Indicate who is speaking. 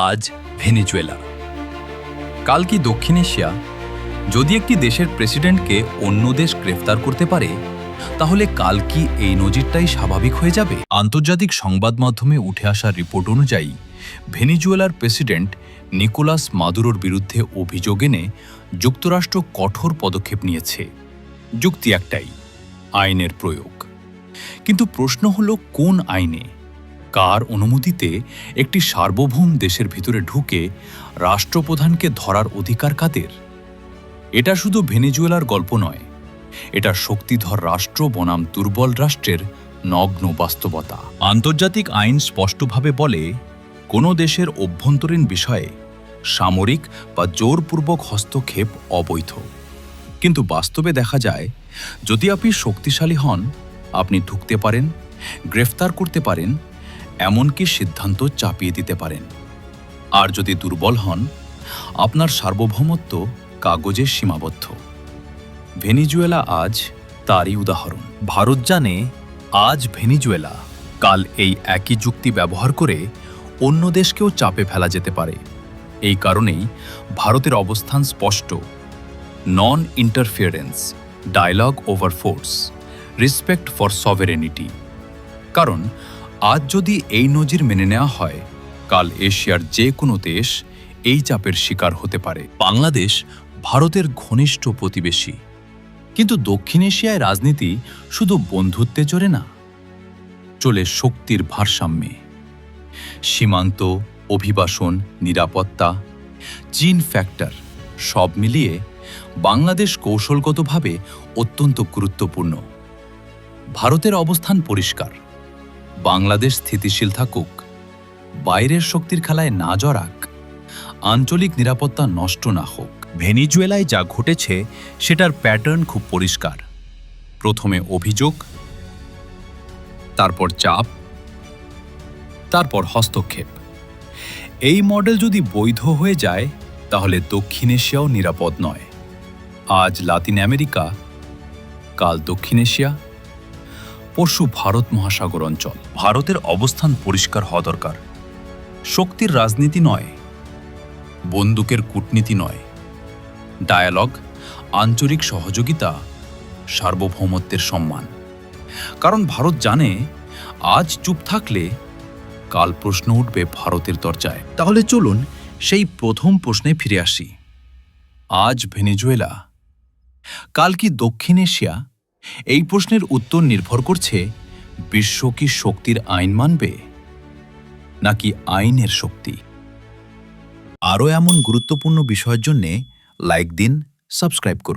Speaker 1: আজ ভেনেজুয়েলা, কাল কি দক্ষিণ এশিয়া। যদি একটি দেশের প্রেসিডেন্টকে অন্য দেশ গ্রেফতার করতে পারে, তাহলে কাল কি এই নজিরটাই স্বাভাবিক হয়ে যাবে? আন্তর্জাতিক সংবাদ মাধ্যমে উঠে আসা রিপোর্ট অনুযায়ী ভেনেজুয়েলার প্রেসিডেন্ট নিকোলাস মাদুরোর বিরুদ্ধে অভিযোগ এনে যুক্তরাষ্ট্র কঠোর পদক্ষেপ নিয়েছে। যুক্তি একটাই, আইনের প্রয়োগ। কিন্তু প্রশ্ন হলো, কোন আইনে, কার অনুমতিতে একটি সার্বভৌম দেশের ভিতরে ঢুকে রাষ্ট্রপ্রধানকে ধরার অধিকার কাদের? এটা শুধু ভেনেজুয়েলার গল্প নয়, এটা শক্তিধর রাষ্ট্র বনাম দুর্বল রাষ্ট্রের নগ্ন বাস্তবতা। আন্তর্জাতিক আইন স্পষ্টভাবে বলে, কোনো দেশের অভ্যন্তরীণ বিষয়ে সামরিক বা জোরপূর্বক হস্তক্ষেপ অবৈধ। কিন্তু বাস্তবে দেখা যায়, যদি আপনি শক্তিশালী হন, আপনি ঢুকতে পারেন, গ্রেফতার করতে পারেন, এমনকি সিদ্ধান্ত চাপিয়ে দিতে পারেন। আর যদি দুর্বল হন, আপনার সার্বভৌমত্ব কাগজে সীমাবদ্ধ। ভেনেজুয়েলা আজ তারই উদাহরণ। ভারত জানে, আজ ভেনেজুয়েলা কাল এই একই যুক্তি ব্যবহার করে অন্য দেশকেও চাপে ফেলা যেতে পারে। এই কারণেই ভারতের অবস্থান স্পষ্ট: non interference, dialogue over force, respect for sovereignty. কারণ আজ যদি এই নজির মেনে নেওয়া হয়, কাল এশিয়ার যে কোনো দেশ এই চাপের শিকার হতে পারে। বাংলাদেশ ভারতের ঘনিষ্ঠ প্রতিবেশী, কিন্তু দক্ষিণ এশিয়ায় রাজনীতি শুধু বন্ধুত্বে চলে না, চলে শক্তির ভারসাম্যে। সীমান্ত, অভিবাসন, নিরাপত্তা, চীন ফ্যাক্টর সব মিলিয়ে বাংলাদেশ কৌশলগতভাবে অত্যন্ত গুরুত্বপূর্ণ। ভারতের অবস্থান পরিষ্কার: বাংলাদেশ স্থিতিশীল থাকুক, বাইরের শক্তির খেলায় না জড়াক, আঞ্চলিক নিরাপত্তা নষ্ট না হোক। ভেনেজুয়েলায় যা ঘটেছে সেটার প্যাটার্ন খুব পরিষ্কার। প্রথমে অভিযোগ, তারপর চাপ, তারপর হস্তক্ষেপ। এই মডেল যদি বৈধ হয়ে যায়, তাহলে দক্ষিণ এশিয়াও নিরাপদ নয়। আজ লাতিন আমেরিকা, কাল দক্ষিণ এশিয়া, পরশু ভারত মহাসাগর অঞ্চল। ভারতের অবস্থান পরিষ্কার হওয়া দরকার। শক্তির রাজনীতি নয়, বন্দুকের কূটনীতি নয়, ডায়ালগ, আঞ্চলিক সহযোগিতা, সার্বভৌমত্বের সম্মান। কারণ ভারত জানে, আজ চুপ থাকলে কাল প্রশ্ন উঠবে ভারতের দরজায়। তাহলে চলুন সেই প্রথম প্রশ্নে ফিরে আসি। আজ ভেনেজুয়েলা, কাল কি দক্ষিণ এশিয়া? এই প্রশ্নের উত্তর নির্ভর করছে বিশ্ব কি শক্তির আইন মানবে, নাকি আইনের শক্তি। আরও এমন গুরুত্বপূর্ণ বিষয়ের জন্যে লাইক দিন, সাবস্ক্রাইব করুন।